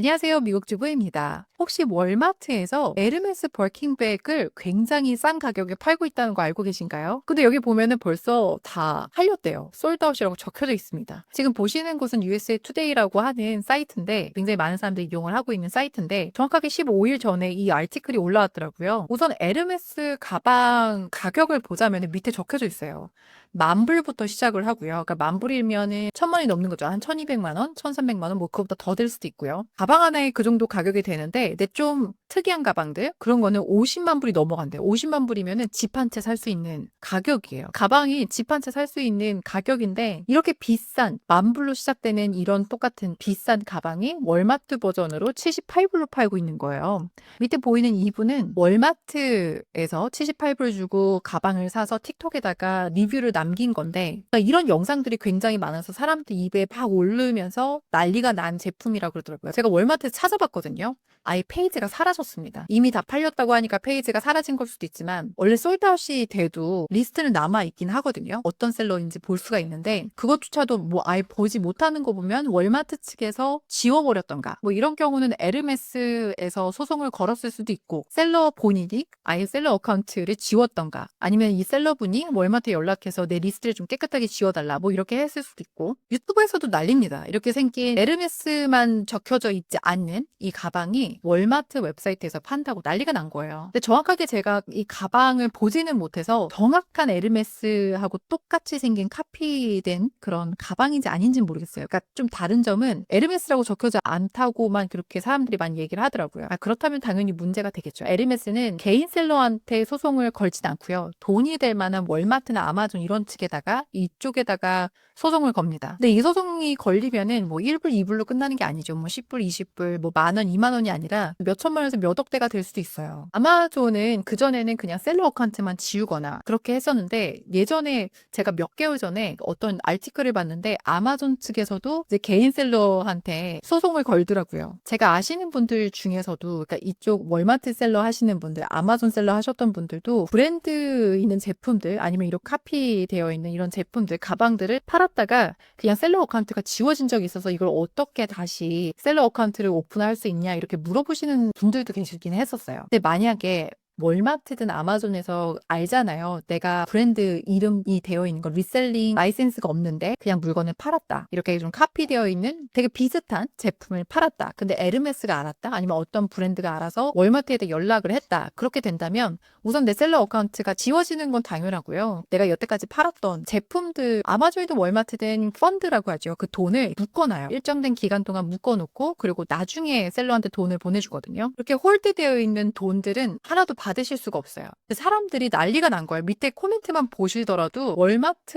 안녕하세요. 미국 주부입니다. 혹시 월마트에서 에르메스 버킨백을 굉장히 싼 가격에 팔고 있다는 거 알고 계신가요? 근데 여기 보면은 벌써 다 팔렸대요. 솔드아웃이라고 적혀져 있습니다. 지금 보시는 곳은 USA Today라고 하는 사이트인데 굉장히 많은 사람들이 이용을 하고 있는 사이트인데 정확하게 15일 전에 이 아티클이 올라왔더라고요. 우선 에르메스 가방 가격을 보자면 밑에 적혀져 있어요. 만 불부터 시작을 하고요. 그러니까 만 불이면은 1,000만 원이 넘는 거죠. 한 1,200만 원, 1,300만 원, 뭐 그거보다 더 될 수도 있고요. 가방 하나에 그 정도 가격이 되는데, 근데 좀 특이한 가방들 그런 거는 50만 불이 넘어간대요. 50만 불이면은 집 한 채 살 수 있는 가격이에요. 가방이 집 한 채 살 수 있는 가격인데 이렇게 비싼 만 불로 시작되는 이런 똑같은 비싼 가방이 월마트 버전으로 78불로 팔고 있는 거예요. 밑에 보이는 이분은 월마트에서 78불 주고 가방을 사서 틱톡에다가 리뷰를 남긴 건데 그러니까 이런 영상들이 굉장히 많아서 사람들 입에 막 오르면서 난리가 난 제품이라고 그러더라고요. 제가 월마트에서 찾아봤거든요. 아예 페이지가 사라졌습니다. 이미 다 팔렸다고 하니까 페이지가 사라진 걸 수도 있지만 원래 솔드아웃이 돼도 리스트는 남아있긴 하거든요. 어떤 셀러인지 볼 수가 있는데 그것조차도 뭐 아예 보지 못하는 거 보면 월마트 측에서 지워버렸던가 뭐 이런 경우는 에르메스에서 소송을 걸었을 수도 있고 셀러 본인이 아예 셀러 어카운트를 지웠던가 아니면 이 셀러분이 월마트에 연락해서 내 리스트를 좀 깨끗하게 지워달라 뭐 이렇게 했을 수도 있고 유튜브에서도 난립니다. 이렇게 생긴 에르메스만 적혀져 있지 않는 이 가방이 월마트 웹사이트에서 판다고 난리가 난 거예요. 근데 정확하게 제가 이 가방을 보지는 못해서 정확한 에르메스하고 똑같이 생긴 카피된 그런 가방인지 아닌지는 모르겠어요. 그러니까 좀 다른 점은 에르메스라고 적혀져 않다고만 그렇게 사람들이 많이 얘기를 하더라고요. 그렇다면 당연히 문제가 되겠죠. 에르메스는 개인 셀러한테 소송을 걸진 않고요. 돈이 될 만한 월마트나 아마존 이런 측에다가 이쪽에다가 소송을 겁니다. 근데 이 소송이 걸리면은 뭐 1불, 2불로 끝나는 게 아니죠. 뭐 10불, 20불, 뭐 만 원, 2만 원이 아니라 몇 천만 원에서 몇 억대가 될 수도 있어요. 아마존은 그전에는 그냥 셀러 어카운트만 지우거나 그렇게 했었는데 예전에 제가 몇 개월 전에 어떤 아티클을 봤는데 아마존 측에서도 이제 개인 셀러한테 소송을 걸더라고요. 제가 아시는 분들 중에서도 그러니까 이쪽 월마트 셀러 하시는 분들, 아마존 셀러 하셨던 분들도 브랜드 있는 제품들 아니면 이런 카피되어 있는 이런 제품들, 가방들을 팔았다가 그냥 셀러 어카운트가 지워진 적이 있어서 이걸 어떻게 다시 셀러 어카운트를 오픈할 수 있냐 이렇게 물어보시는 분들도 계시긴 했었어요. 근데 만약에 월마트든 아마존에서 알잖아요. 내가 브랜드 이름이 되어 있는 거 리셀링 라이센스가 없는데 그냥 물건을 팔았다. 이렇게 좀 카피되어 있는 되게 비슷한 제품을 팔았다. 근데 에르메스가 알았다. 아니면 어떤 브랜드가 알아서 월마트에다 연락을 했다. 그렇게 된다면 우선 내 셀러 어카운트가 지워지는 건 당연하고요. 내가 여태까지 팔았던 제품들 아마존이든 월마트든 펀드라고 하죠. 그 돈을 묶어놔요. 일정된 기간 동안 묶어놓고 그리고 나중에 셀러한테 돈을 보내주거든요. 이렇게 홀드되어 있는 돈들은 하나도 받으실 수가 없어요. 사람들이 난리가 난 거예요. 밑에 코멘트만 보시더라도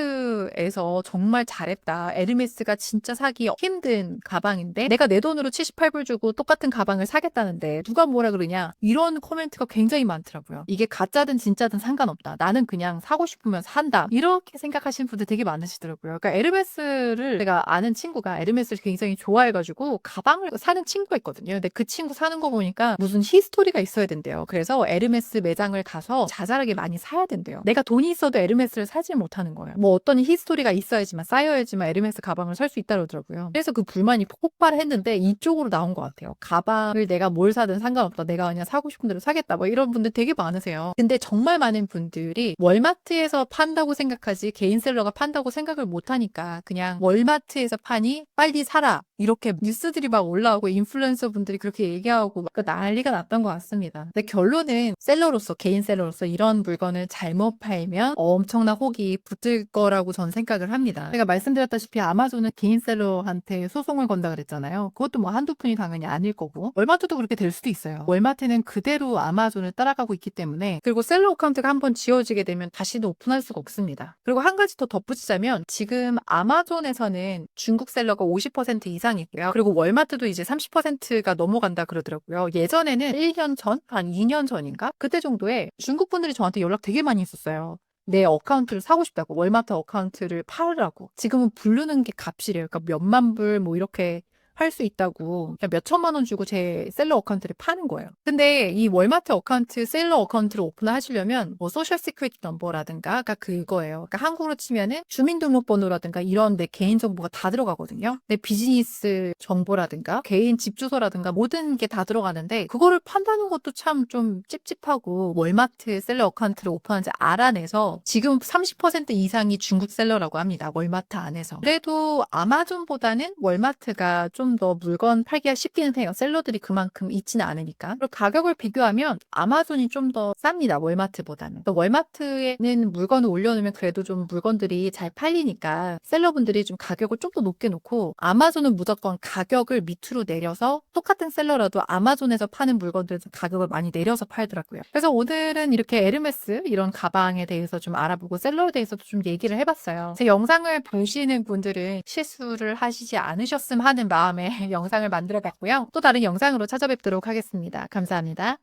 월마트에서 정말 잘했다. 에르메스가 진짜 사기 힘든 가방인데 내가 내 돈으로 78불 주고 똑같은 가방을 사겠다는데 누가 뭐라 그러냐. 이런 코멘트가 굉장히 많더라고요. 이게 가짜든 진짜든 상관없다. 나는 그냥 사고 싶으면 산다. 이렇게 생각하시는 분들 되게 많으시더라고요. 그러니까 에르메스를 제가 아는 친구가 에르메스를 굉장히 좋아해가지고 가방을 사는 친구가 있거든요. 근데 그 친구 사는 거 보니까 무슨 히스토리가 있어야 된대요. 그래서 에르메스 매장을 가서 자잘하게 많이 사야 된대요. 내가 돈이 있어도 에르메스를 사지 못하는 거예요. 뭐 어떤 히스토리가 있어야지만 쌓여야지만 에르메스 가방을 살 수 있다 그러더라고요. 그래서 그 불만이 폭발했는데 이쪽으로 나온 것 같아요. 가방을 내가 뭘 사든 상관없다. 내가 그냥 사고 싶은 대로 사겠다. 뭐 이런 분들 되게 많으세요. 근데 정말 많은 분들이 월마트에서 판다고 생각하지 개인 셀러가 판다고 생각을 못하니까 그냥 월마트에서 파니 빨리 사라. 이렇게 뉴스들이 막 올라오고 인플루언서 분들이 그렇게 얘기하고 막 난리가 났던 것 같습니다. 근데 결론은 셀러로서 개인 셀러로서 이런 물건을 잘못 팔면 엄청난 혹이 붙을 거라고 전 생각을 합니다. 제가 말씀드렸다시피 아마존은 개인 셀러한테 소송을 건다 그랬잖아요. 그것도 뭐 한두 푼이 당연히 아닐 거고 월마트도 그렇게 될 수도 있어요. 월마트는 그대로 아마존을 따라가고 있기 때문에 그리고 셀러 어카운트가 한번 지워지게 되면 다시는 오픈할 수가 없습니다. 그리고 한 가지 더 덧붙이자면 지금 아마존에서는 중국 셀러가 50% 이상이고요. 그리고 월마트도 이제 30%가 넘어간다 그러더라고요. 예전에는 1년 전? 한 2년 전인가? 그때 정도에 중국 분들이 저한테 연락 되게 많이 했었어요. 내 어카운트를 사고 싶다고 월마트 어카운트를 팔으라고 지금은 부르는 게 값이래요. 그러니까 몇만 불 뭐 이렇게 팔 수 있다고 그냥 몇 천만 원 주고 제 셀러 어카운트를 파는 거예요. 근데 이 월마트 어카운트 셀러 어카운트를 오픈을 하시려면 뭐 소셜 시큐리티 넘버라든가 아까 그거예요. 그러니까 한국으로 치면은 주민등록번호라든가 이런 내 개인 정보가 다 들어가거든요. 내 비즈니스 정보라든가 개인 집 주소라든가 모든 게 다 들어가는데 그거를 판다는 것도 참 좀 찝찝하고 월마트 셀러 어카운트를 오픈한지 알아내서 지금 30% 이상이 중국 셀러라고 합니다. 월마트 안에서. 그래도 아마존보다는 월마트가 좀 더 물건 팔기가 쉽기는 해요. 셀러들이 그만큼 있지는 않으니까. 그리고 가격을 비교하면 아마존이 좀 더 쌉니다. 월마트보다는. 또 월마트에는 물건을 올려놓으면 그래도 좀 물건들이 잘 팔리니까 셀러분들이 좀 가격을 좀 더 높게 놓고 아마존은 무조건 가격을 밑으로 내려서 똑같은 셀러라도 아마존에서 파는 물건들은 가격을 많이 내려서 팔더라고요. 그래서 오늘은 이렇게 에르메스 이런 가방에 대해서 좀 알아보고 셀러에 대해서도 좀 얘기를 해봤어요. 제 영상을 보시는 분들은 실수를 하시지 않으셨음 하는 마음에 영상을 만들어봤고요. 또 다른 영상으로 찾아뵙도록 하겠습니다. 감사합니다.